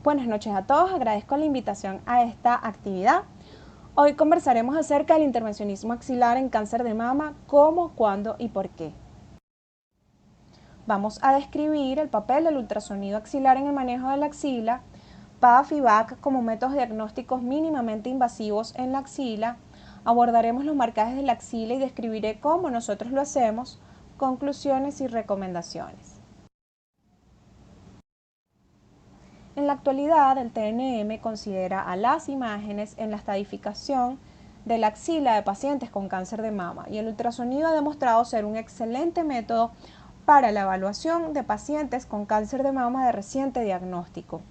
Buenas noches a todos, agradezco la invitación a esta actividad. Hoy conversaremos acerca del intervencionismo axilar en cáncer de mama, cómo, cuándo y por qué. Vamos a describir el papel del ultrasonido axilar en el manejo de la axila, PAF y VAC como métodos diagnósticos mínimamente invasivos en la axila. Abordaremos los marcajes de la axila y describiré cómo nosotros lo hacemos, conclusiones y recomendaciones. En la actualidad, el TNM considera a las imágenes en la estadificación de la axila de pacientes con cáncer de mama y el ultrasonido ha demostrado ser un excelente método para la evaluación de pacientes con cáncer de mama de reciente diagnóstico.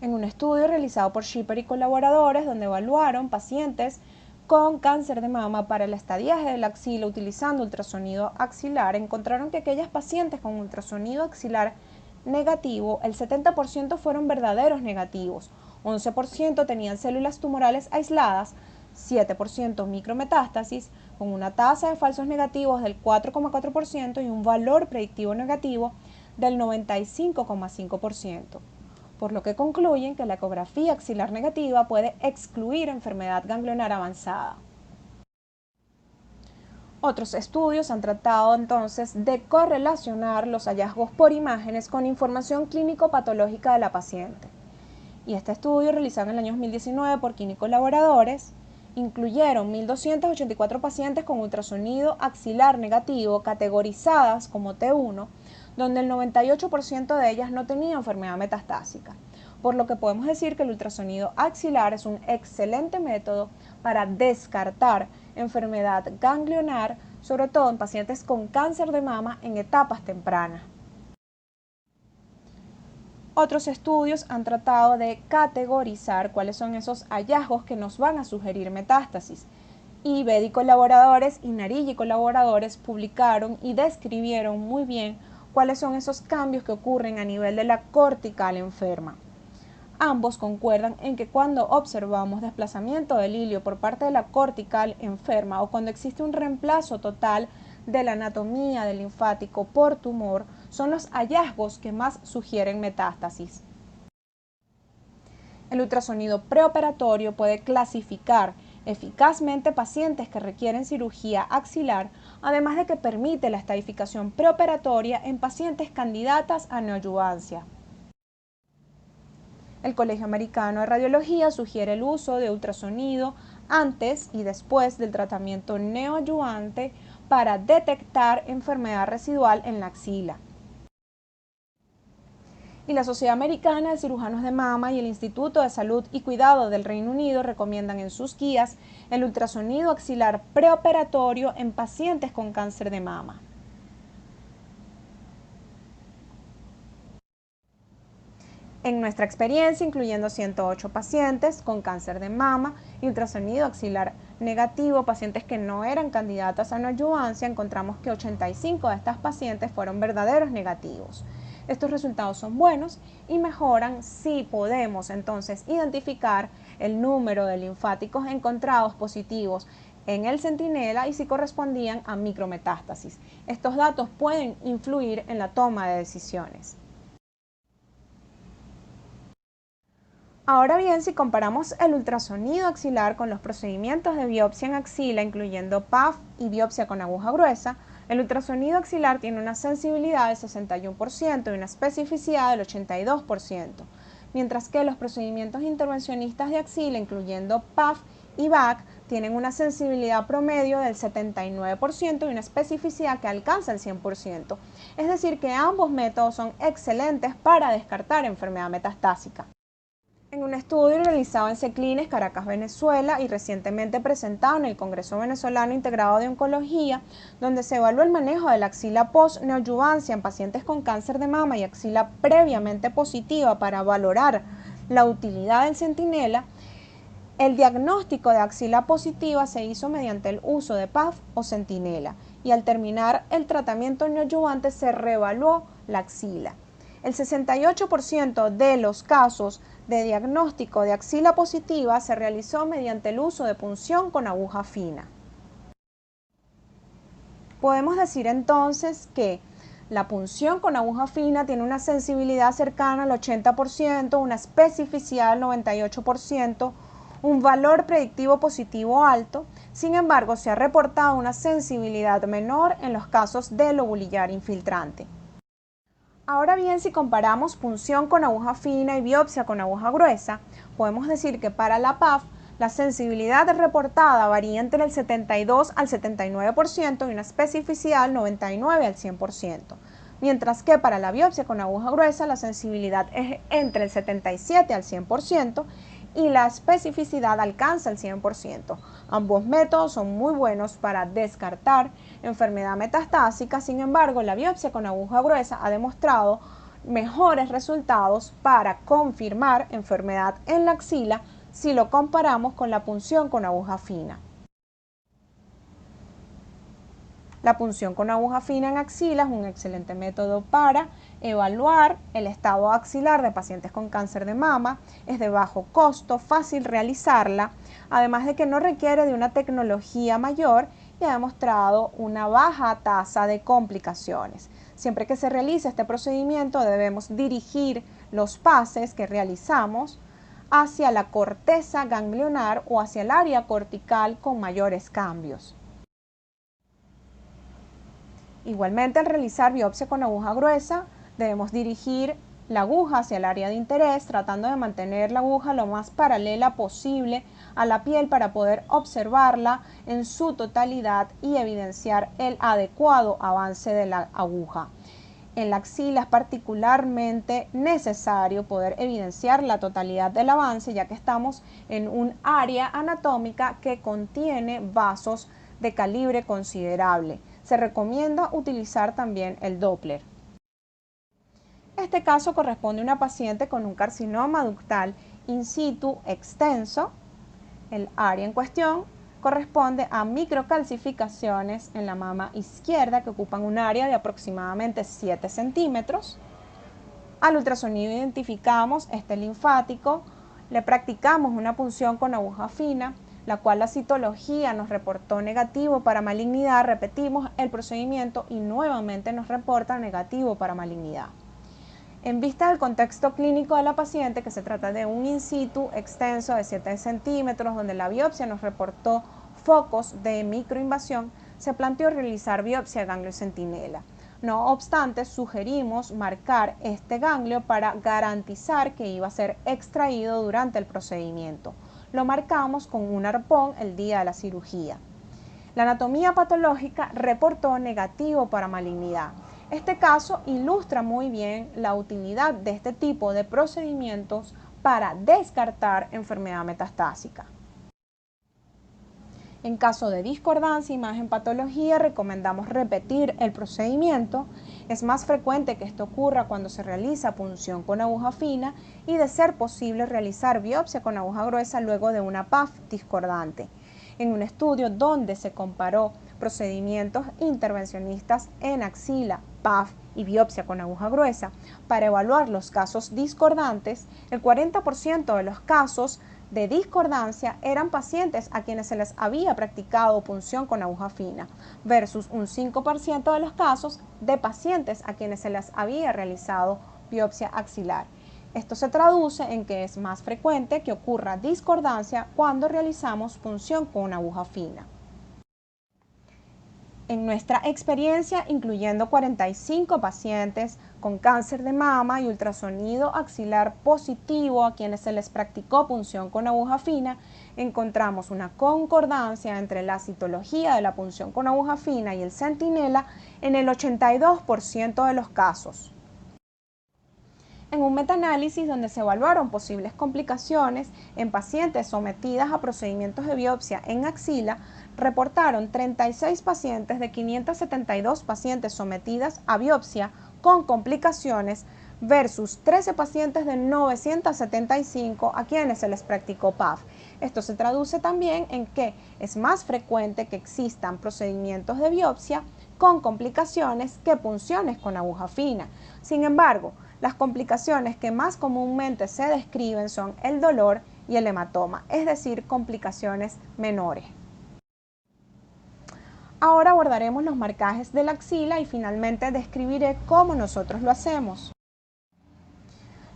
En un estudio realizado por Shipper y colaboradores, donde evaluaron pacientes con cáncer de mama para el estadiaje de la axila utilizando ultrasonido axilar, encontraron que aquellas pacientes con ultrasonido axilar negativo, el 70% fueron verdaderos negativos, 11% tenían células tumorales aisladas, 7% micrometástasis, con una tasa de falsos negativos del 4,4% y un valor predictivo negativo del 95,5%, por lo que concluyen que la ecografía axilar negativa puede excluir enfermedad ganglionar avanzada. Otros estudios han tratado entonces de correlacionar los hallazgos por imágenes con información clínico-patológica de la paciente. Y este estudio, realizado en el año 2019 por Quini y colaboradores, incluyeron 1.284 pacientes con ultrasonido axilar negativo categorizadas como T1, donde el 98% de ellas no tenía enfermedad metastásica, por lo que podemos decir que el ultrasonido axilar es un excelente método para descartar enfermedad ganglionar, sobre todo en pacientes con cáncer de mama en etapas tempranas. Otros estudios han tratado de categorizar cuáles son esos hallazgos que nos van a sugerir metástasis. Y Bedi y colaboradores y Narigi y colaboradores publicaron y describieron muy bien cuáles son esos cambios que ocurren a nivel de la cortical enferma. Ambos concuerdan en que cuando observamos desplazamiento del hilio por parte de la cortical enferma o cuando existe un reemplazo total de la anatomía del linfático por tumor, son los hallazgos que más sugieren metástasis. El ultrasonido preoperatorio puede clasificar eficazmente pacientes que requieren cirugía axilar, además de que permite la estadificación preoperatoria en pacientes candidatas a neoadyuvancia. El Colegio Americano de Radiología sugiere el uso de ultrasonido antes y después del tratamiento neoadyuvante para detectar enfermedad residual en la axila. Y la Sociedad Americana de Cirujanos de Mama y el Instituto de Salud y Cuidado del Reino Unido recomiendan en sus guías el ultrasonido axilar preoperatorio en pacientes con cáncer de mama. En nuestra experiencia, incluyendo 108 pacientes con cáncer de mama y ultrasonido axilar negativo, pacientes que no eran candidatas a neoadyuvancia, encontramos que 85 de estas pacientes fueron verdaderos negativos. Estos resultados son buenos y mejoran si podemos entonces identificar el número de linfáticos encontrados positivos en el centinela y si correspondían a micrometástasis. Estos datos pueden influir en la toma de decisiones. Ahora bien, si comparamos el ultrasonido axilar con los procedimientos de biopsia en axila, incluyendo PAF y biopsia con aguja gruesa, el ultrasonido axilar tiene una sensibilidad del 61% y una especificidad del 82%, mientras que los procedimientos intervencionistas de axila, incluyendo PAF y VAC, tienen una sensibilidad promedio del 79% y una especificidad que alcanza el 100%. Es decir, que ambos métodos son excelentes para descartar enfermedad metastásica. En un estudio realizado en CECLINES, Caracas, Venezuela, y recientemente presentado en el Congreso Venezolano Integrado de Oncología, donde se evaluó el manejo de la axila post-neoadyuvancia en pacientes con cáncer de mama y axila previamente positiva para valorar la utilidad del centinela, el diagnóstico de axila positiva se hizo mediante el uso de PAF o centinela, y al terminar el tratamiento neoadyuvante se reevaluó la axila. El 68% de los casos de diagnóstico de axila positiva se realizó mediante el uso de punción con aguja fina. Podemos decir entonces que La punción con aguja fina tiene una sensibilidad cercana al 80%, una especificidad del 98%, un valor predictivo positivo alto. Sin embargo, se ha reportado una sensibilidad menor en los casos de lobulillar infiltrante. Ahora bien, si comparamos punción con aguja fina y biopsia con aguja gruesa, podemos decir que para la PAF la sensibilidad reportada varía entre el 72 al 79% y una especificidad del 99 al 100%, mientras que para la biopsia con aguja gruesa la sensibilidad es entre el 77 al 100% y la especificidad alcanza el 100%. Ambos métodos son muy buenos para descartar enfermedad metastásica. Sin embargo, la biopsia con aguja gruesa ha demostrado mejores resultados para confirmar enfermedad en la axila si lo comparamos con la punción con aguja fina. La punción con aguja fina en axila es un excelente método para evaluar el estado axilar de pacientes con cáncer de mama. Es de bajo costo, fácil realizarla, además de que no requiere de una tecnología mayor y ha demostrado una baja tasa de complicaciones. Siempre que se realice este procedimiento debemos dirigir los pases que realizamos hacia la corteza ganglionar o hacia el área cortical con mayores cambios. Igualmente, al realizar biopsia con aguja gruesa, debemos dirigir la aguja hacia el área de interés, tratando de mantener la aguja lo más paralela posible a la piel para poder observarla en su totalidad y evidenciar el adecuado avance de la aguja. En la axila es particularmente necesario poder evidenciar la totalidad del avance, ya que estamos en un área anatómica que contiene vasos de calibre considerable. Se recomienda utilizar también el Doppler. Este caso corresponde a una paciente con un carcinoma ductal in situ extenso. El área en cuestión corresponde a microcalcificaciones en la mama izquierda que ocupan un área de aproximadamente 7 centímetros. Al ultrasonido identificamos este linfático, le practicamos una punción con aguja fina, la cual la citología nos reportó negativo para malignidad. Repetimos el procedimiento y nuevamente nos reporta negativo para malignidad. En vista del contexto clínico de la paciente, que se trata de un in situ extenso de 7 centímetros, donde la biopsia nos reportó focos de microinvasión, se planteó realizar biopsia de ganglio centinela. No obstante, sugerimos marcar este ganglio para garantizar que iba a ser extraído durante el procedimiento. Lo marcamos con un arpón el día de la cirugía. La anatomía patológica reportó negativo para malignidad. Este caso ilustra muy bien la utilidad de este tipo de procedimientos para descartar enfermedad metastásica. En caso de discordancia imagen-patología, recomendamos repetir el procedimiento. Es más frecuente que esto ocurra cuando se realiza punción con aguja fina y, de ser posible, realizar biopsia con aguja gruesa luego de una PAF discordante. En un estudio donde se comparó procedimientos intervencionistas en axila, PAF y biopsia con aguja gruesa para evaluar los casos discordantes, el 40% de los casos de discordancia eran pacientes a quienes se les había practicado punción con aguja fina, versus un 5% de los casos de pacientes a quienes se les había realizado biopsia axilar. Esto se traduce en que es más frecuente que ocurra discordancia cuando realizamos punción con aguja fina. En nuestra experiencia, incluyendo 45 pacientes con cáncer de mama y ultrasonido axilar positivo a quienes se les practicó punción con aguja fina, encontramos una concordancia entre la citología de la punción con aguja fina y el centinela en el 82% de los casos. En un metaanálisis donde se evaluaron posibles complicaciones en pacientes sometidas a procedimientos de biopsia en axila, reportaron 36 pacientes de 572 pacientes sometidas a biopsia con complicaciones versus 13 pacientes de 975 a quienes se les practicó PAF. Esto se traduce también en que es más frecuente que existan procedimientos de biopsia con complicaciones que punciones con aguja fina. Sin embargo, las complicaciones que más comúnmente se describen son el dolor y el hematoma, es decir, complicaciones menores. Ahora abordaremos los marcajes de la axila y finalmente describiré cómo nosotros lo hacemos.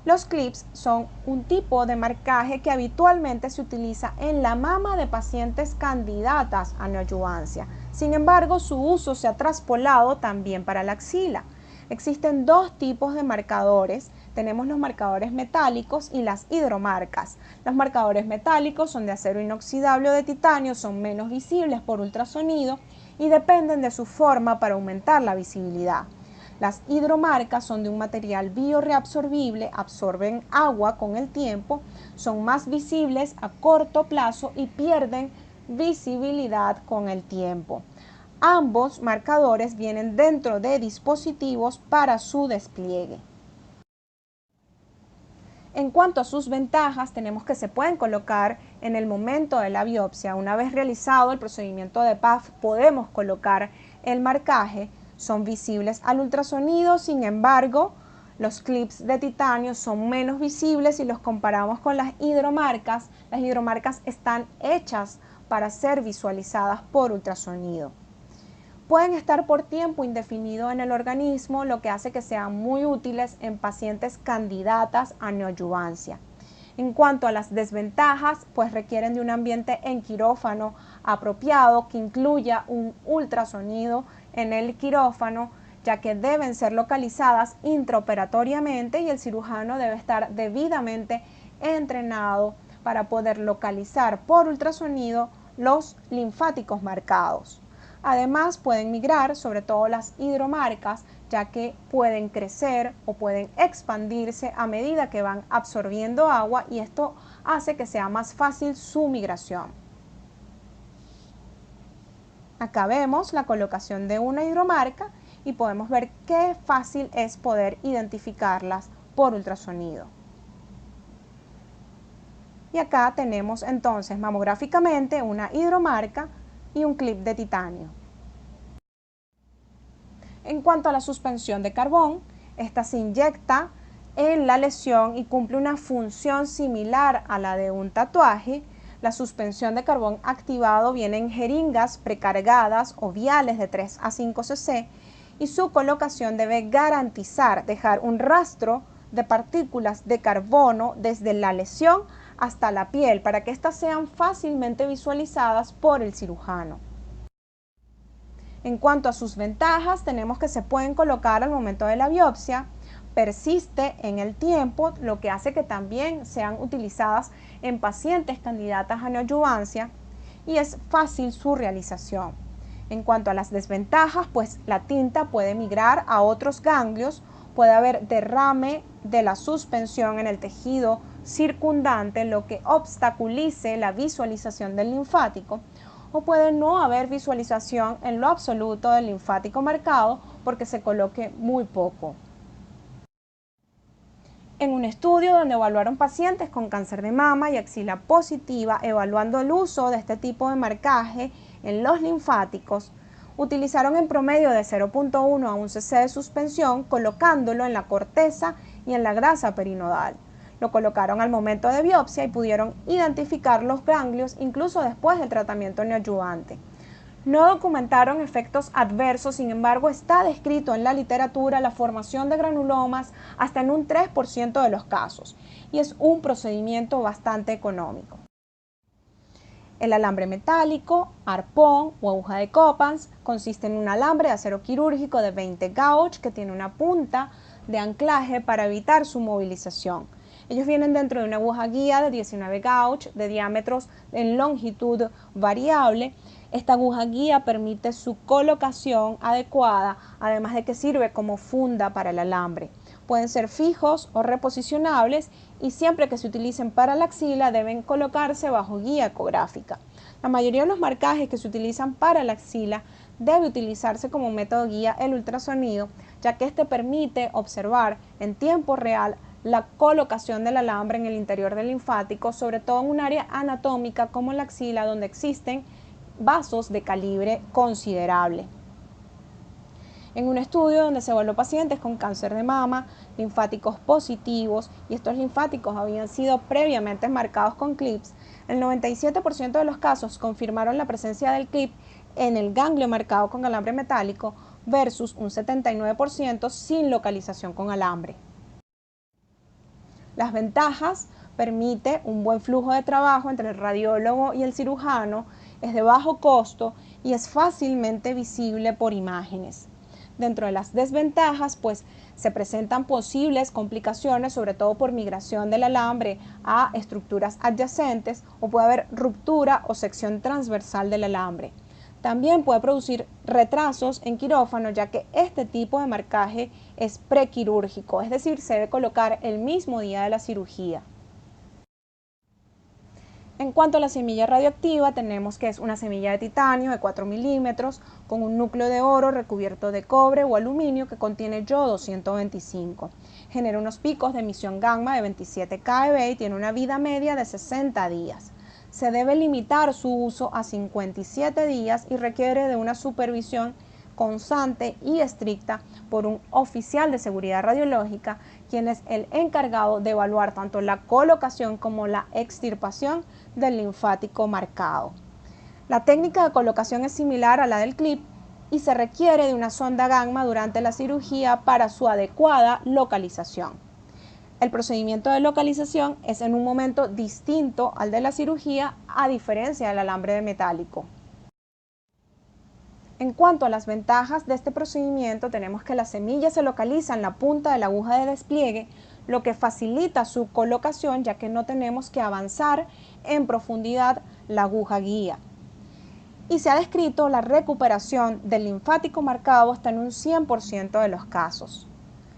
Los clips son un tipo de marcaje que habitualmente se utiliza en la mama de pacientes candidatas a neoadyuvancia. Sin embargo, su uso se ha traspolado también para la axila. Existen dos tipos de marcadores. Tenemos los marcadores metálicos y las hidromarcas. Los marcadores metálicos son de acero inoxidable o de titanio, son menos visibles por ultrasonido y dependen de su forma para aumentar la visibilidad. Las hidromarcas son de un material bioreabsorbible, absorben agua con el tiempo, son más visibles a corto plazo y pierden visibilidad con el tiempo. Ambos marcadores vienen dentro de dispositivos para su despliegue. En cuanto a sus ventajas, tenemos que se pueden colocar en el momento de la biopsia. Una vez realizado el procedimiento de PAF, podemos colocar el marcaje. Son visibles al ultrasonido, sin embargo, los clips de titanio son menos visibles si los comparamos con las hidromarcas. Las hidromarcas están hechas para ser visualizadas por ultrasonido. Pueden estar por tiempo indefinido en el organismo, lo que hace que sean muy útiles en pacientes candidatas a neoadyuvancia. En cuanto a las desventajas, pues requieren de un ambiente en quirófano apropiado que incluya un ultrasonido en el quirófano, ya que deben ser localizadas intraoperatoriamente y el cirujano debe estar debidamente entrenado para poder localizar por ultrasonido los linfáticos marcados. Además, pueden migrar, sobre todo las hidromarcas, ya que pueden crecer o pueden expandirse a medida que van absorbiendo agua y esto hace que sea más fácil su migración. Acá vemos la colocación de una hidromarca y podemos ver qué fácil es poder identificarlas por ultrasonido. Y acá tenemos entonces mamográficamente una hidromarca y un clip de titanio. En cuanto a la suspensión de carbón, esta se inyecta en la lesión y cumple una función similar a la de un tatuaje. La suspensión de carbón activado viene en jeringas precargadas o viales de 3 a 5 cc y su colocación debe garantizar dejar un rastro de partículas de carbono desde la lesión hasta la piel para que éstas sean fácilmente visualizadas por el cirujano. En cuanto a sus ventajas, tenemos que se pueden colocar al momento de la biopsia, persiste en el tiempo, lo que hace que también sean utilizadas en pacientes candidatas a neoadyuvancia y es fácil su realización. En cuanto a las desventajas, pues la tinta puede migrar a otros ganglios, puede haber derrame de la suspensión en el tejido circundante, lo que obstaculice la visualización del linfático, o puede no haber visualización en lo absoluto del linfático marcado porque se coloque muy poco. En un estudio donde evaluaron pacientes con cáncer de mama y axila positiva, evaluando el uso de este tipo de marcaje en los linfáticos, utilizaron en promedio de 0.1 a 1 cc de suspensión, colocándolo en la corteza y en la grasa perinodal. Lo colocaron al momento de biopsia y pudieron identificar los ganglios incluso después del tratamiento neoadyuvante. No documentaron efectos adversos, sin embargo está descrito en la literatura la formación de granulomas hasta en un 3% de los casos y es un procedimiento bastante económico. El alambre metálico, arpón o aguja de Coppens consiste en un alambre de acero quirúrgico de 20 gauge que tiene una punta de anclaje para evitar su movilización. Ellos vienen dentro de una aguja guía de 19 gauge de diámetros en longitud variable. Esta aguja guía permite su colocación adecuada, además de que sirve como funda para el alambre. Pueden ser fijos o reposicionables y siempre que se utilicen para la axila deben colocarse bajo guía ecográfica. La mayoría de los marcajes que se utilizan para la axila debe utilizarse como método guía el ultrasonido, ya que este permite observar en tiempo real la colocación del alambre en el interior del linfático, sobre todo en un área anatómica como la axila, donde existen vasos de calibre considerable. En un estudio donde se evaluó pacientes con cáncer de mama, linfáticos positivos, y estos linfáticos habían sido previamente marcados con clips, el 97% de los casos confirmaron la presencia del clip en el ganglio marcado con alambre metálico versus un 79% sin localización con alambre. Las ventajas: permite un buen flujo de trabajo entre el radiólogo y el cirujano, es de bajo costo y es fácilmente visible por imágenes. Dentro de las desventajas, pues se presentan posibles complicaciones, sobre todo por migración del alambre a estructuras adyacentes, o puede haber ruptura o sección transversal del alambre. También puede producir retrasos en quirófano, ya que este tipo de marcaje es prequirúrgico, es decir, se debe colocar el mismo día de la cirugía. En cuanto a la semilla radioactiva, tenemos que es una semilla de titanio de 4 milímetros con un núcleo de oro recubierto de cobre o aluminio que contiene yodo 125. Genera unos picos de emisión gamma de 27 keV y tiene una vida media de 60 días. Se debe limitar su uso a 57 días y requiere de una supervisión constante y estricta por un oficial de seguridad radiológica, quien es el encargado de evaluar tanto la colocación como la extirpación del linfático marcado. La técnica de colocación es similar a la del clip y se requiere de una sonda gamma durante la cirugía para su adecuada localización. El procedimiento de localización es en un momento distinto al de la cirugía, a diferencia del alambre metálico. En cuanto a las ventajas de este procedimiento, tenemos que la semilla se localiza en la punta de la aguja de despliegue, lo que facilita su colocación, ya que no tenemos que avanzar en profundidad la aguja guía. Y se ha descrito la recuperación del linfático marcado hasta en un 100% de los casos.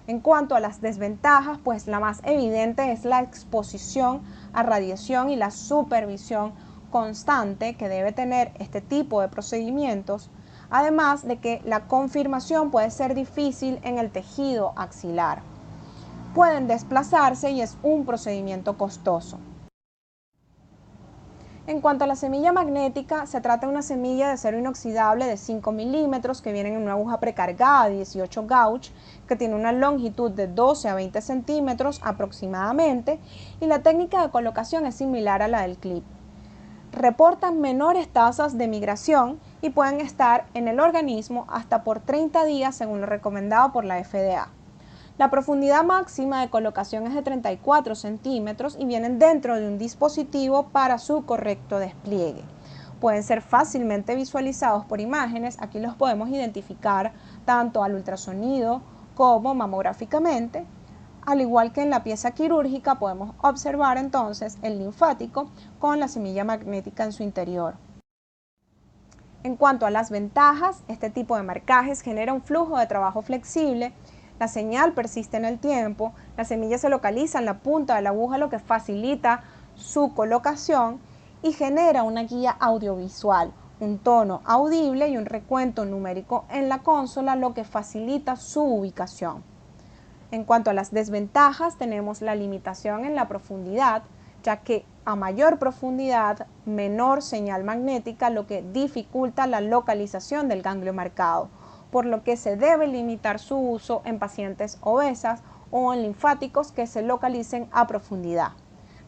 En cuanto a las desventajas, pues la más evidente es la exposición a radiación y la supervisión constante que debe tener este tipo de procedimientos, además de que la confirmación puede ser difícil en el tejido axilar. Pueden desplazarse y es un procedimiento costoso. En cuanto a la semilla magnética, se trata de una semilla de acero inoxidable de 5 milímetros que viene en una aguja precargada de 18 gauge, que tiene una longitud de 12 a 20 centímetros aproximadamente, y la técnica de colocación es similar a la del clip. Reportan menores tasas de migración y pueden estar en el organismo hasta por 30 días según lo recomendado por la FDA. La profundidad máxima de colocación es de 34 centímetros y vienen dentro de un dispositivo para su correcto despliegue. Pueden ser fácilmente visualizados por imágenes, aquí los podemos identificar tanto al ultrasonido como mamográficamente. Al igual que en la pieza quirúrgica, podemos observar entonces el linfático con la semilla magnética en su interior. En cuanto a las ventajas, este tipo de marcajes genera un flujo de trabajo flexible, la señal persiste en el tiempo, la semilla se localiza en la punta de la aguja, lo que facilita su colocación y genera una guía audiovisual, un tono audible y un recuento numérico en la consola, lo que facilita su ubicación. En cuanto a las desventajas, tenemos la limitación en la profundidad, ya que a mayor profundidad, menor señal magnética, lo que dificulta la localización del ganglio marcado, por lo que se debe limitar su uso en pacientes obesas o en linfáticos que se localicen a profundidad.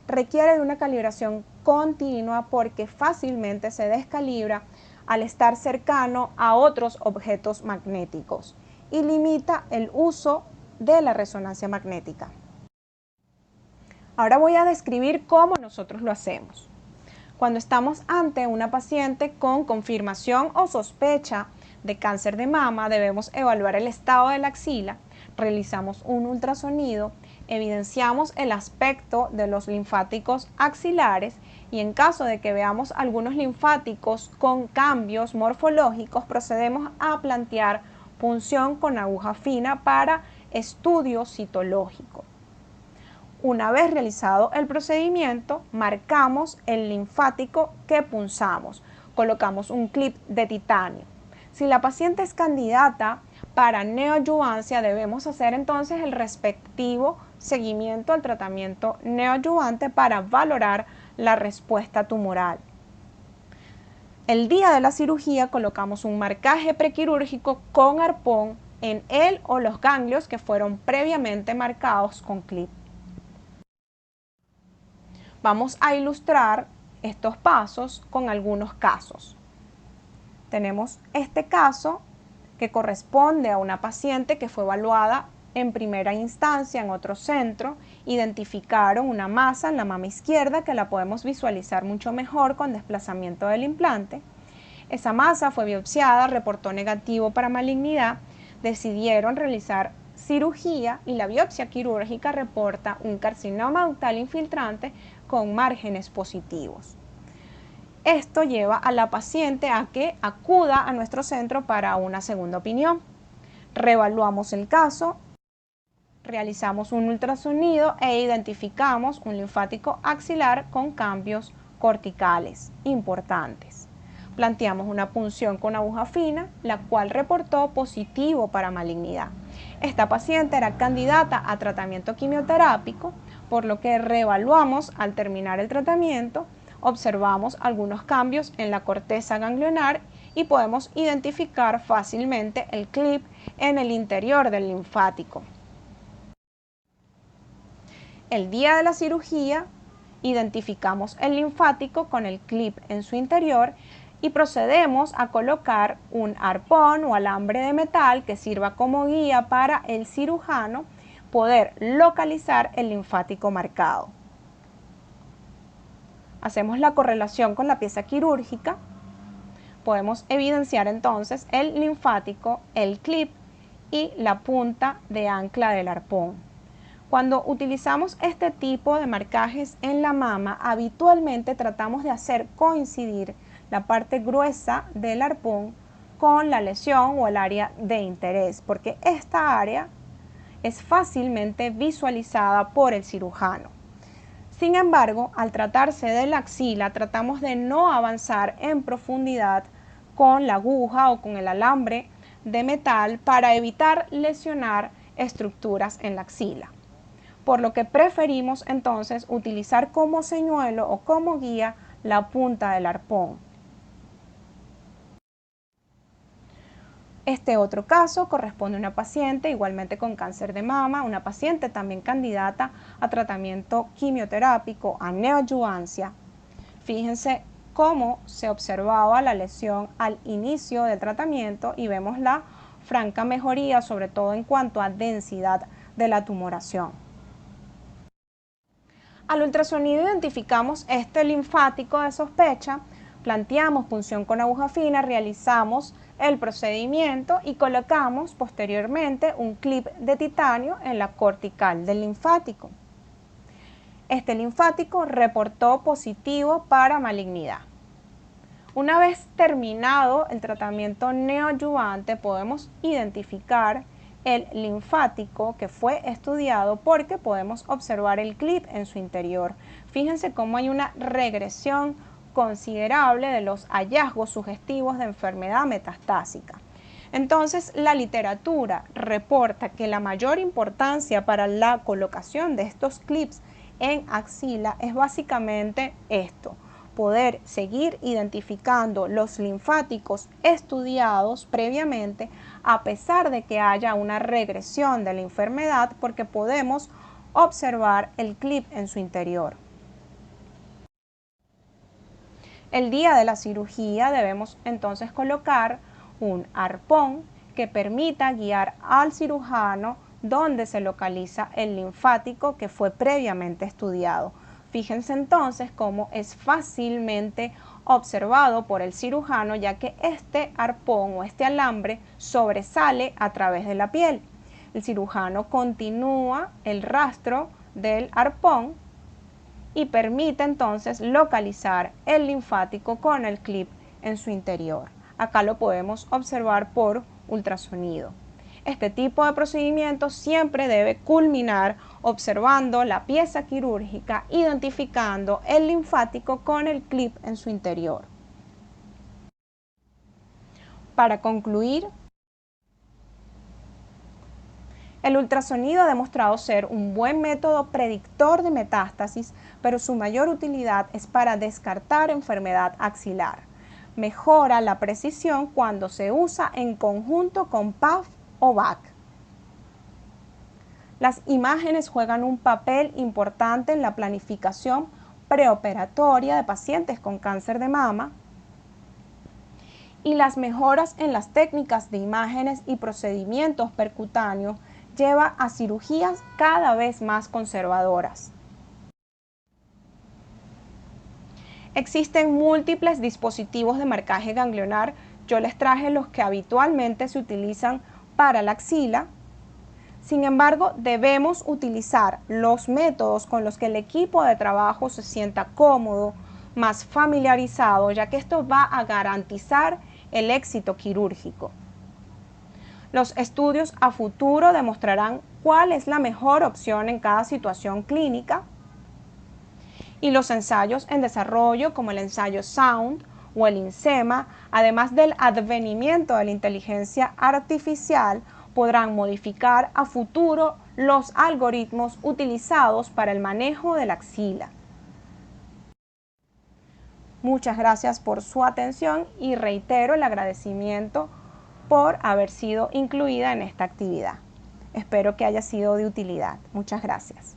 Requiere de una calibración continua porque fácilmente se descalibra al estar cercano a otros objetos magnéticos y limita el uso de la resonancia magnética. Ahora voy a describir cómo nosotros lo hacemos. Cuando estamos ante una paciente con confirmación o sospecha de cáncer de mama, debemos evaluar el estado de la axila, realizamos un ultrasonido, evidenciamos el aspecto de los linfáticos axilares y en caso de que veamos algunos linfáticos con cambios morfológicos, procedemos a plantear punción con aguja fina para estudio citológico. Una vez realizado el procedimiento, marcamos el linfático que punzamos. Colocamos un clip de titanio. Si la paciente es candidata para neoadyuvancia, debemos hacer entonces el respectivo seguimiento al tratamiento neoadyuvante para valorar la respuesta tumoral. El día de la cirugía colocamos un marcaje prequirúrgico con arpón en el o los ganglios que fueron previamente marcados con clip. Vamos a ilustrar estos pasos con algunos casos. Tenemos este caso que corresponde a una paciente que fue evaluada en primera instancia en otro centro. Identificaron una masa en la mama izquierda que la podemos visualizar mucho mejor con desplazamiento del implante. Esa masa fue biopsiada, reportó negativo para malignidad, decidieron realizar cirugía y la biopsia quirúrgica reporta un carcinoma ductal infiltrante con márgenes positivos. Esto lleva a la paciente a que acuda a nuestro centro para una segunda opinión. Reevaluamos el caso, realizamos un ultrasonido e identificamos un linfático axilar con cambios corticales importantes. Planteamos una punción con aguja fina, la cual reportó positivo para malignidad. Esta paciente era candidata a tratamiento quimioterápico, por lo que reevaluamos al terminar el tratamiento, observamos algunos cambios en la corteza ganglionar y podemos identificar fácilmente el clip en el interior del linfático. El día de la cirugía, identificamos el linfático con el clip en su interior y procedemos a colocar un arpón o alambre de metal que sirva como guía para el cirujano poder localizar el linfático marcado. Hacemos la correlación con la pieza quirúrgica, podemos evidenciar entonces el linfático, el clip y la punta de ancla del arpón. Cuando utilizamos este tipo de marcajes en la mama, habitualmente tratamos de hacer coincidir la parte gruesa del arpón con la lesión o el área de interés, porque esta área es fácilmente visualizada por el cirujano. Sin embargo, al tratarse de la axila, tratamos de no avanzar en profundidad con la aguja o con el alambre de metal para evitar lesionar estructuras en la axila. Por lo que preferimos entonces utilizar como señuelo o como guía la punta del arpón. Este otro caso corresponde a una paciente igualmente con cáncer de mama, una paciente también candidata a tratamiento quimioterápico, a neoadyuvancia. Fíjense cómo se observaba la lesión al inicio del tratamiento y vemos la franca mejoría, sobre todo en cuanto a densidad de la tumoración. Al ultrasonido identificamos este linfático de sospecha, planteamos punción con aguja fina, realizamos el procedimiento y colocamos posteriormente un clip de titanio en la cortical del linfático. Este linfático reportó positivo para malignidad. Una vez terminado el tratamiento neoadyuvante, podemos identificar el linfático que fue estudiado porque podemos observar el clip en su interior. Fíjense cómo hay una regresión considerable de los hallazgos sugestivos de enfermedad metastásica. Entonces, la literatura reporta que la mayor importancia para la colocación de estos clips en axila es básicamente esto: poder seguir identificando los linfáticos estudiados previamente a pesar de que haya una regresión de la enfermedad, porque podemos observar el clip en su interior. El día de la cirugía debemos entonces colocar un arpón que permita guiar al cirujano donde se localiza el linfático que fue previamente estudiado. Fíjense entonces cómo es fácilmente observado por el cirujano, ya que este arpón o este alambre sobresale a través de la piel. El cirujano continúa el rastro del arpón y permite entonces localizar el linfático con el clip en su interior. Acá lo podemos observar por ultrasonido. Este tipo de procedimiento siempre debe culminar observando la pieza quirúrgica, identificando el linfático con el clip en su interior. Para concluir, el ultrasonido ha demostrado ser un buen método predictor de metástasis, pero su mayor utilidad es para descartar enfermedad axilar. Mejora la precisión cuando se usa en conjunto con PAF o BAC. Las imágenes juegan un papel importante en la planificación preoperatoria de pacientes con cáncer de mama y las mejoras en las técnicas de imágenes y procedimientos percutáneos lleva a cirugías cada vez más conservadoras. Existen múltiples dispositivos de marcaje ganglionar. Yo les traje los que habitualmente se utilizan para la axila. Sin embargo, debemos utilizar los métodos con los que el equipo de trabajo se sienta cómodo, más familiarizado, ya que esto va a garantizar el éxito quirúrgico. Los estudios a futuro demostrarán cuál es la mejor opción en cada situación clínica, y los ensayos en desarrollo como el ensayo SOUND o el INSEMA, además del advenimiento de la inteligencia artificial, podrán modificar a futuro los algoritmos utilizados para el manejo de la axila. Muchas gracias por su atención y reitero el agradecimiento por haber sido incluida en esta actividad. Espero que haya sido de utilidad. Muchas gracias.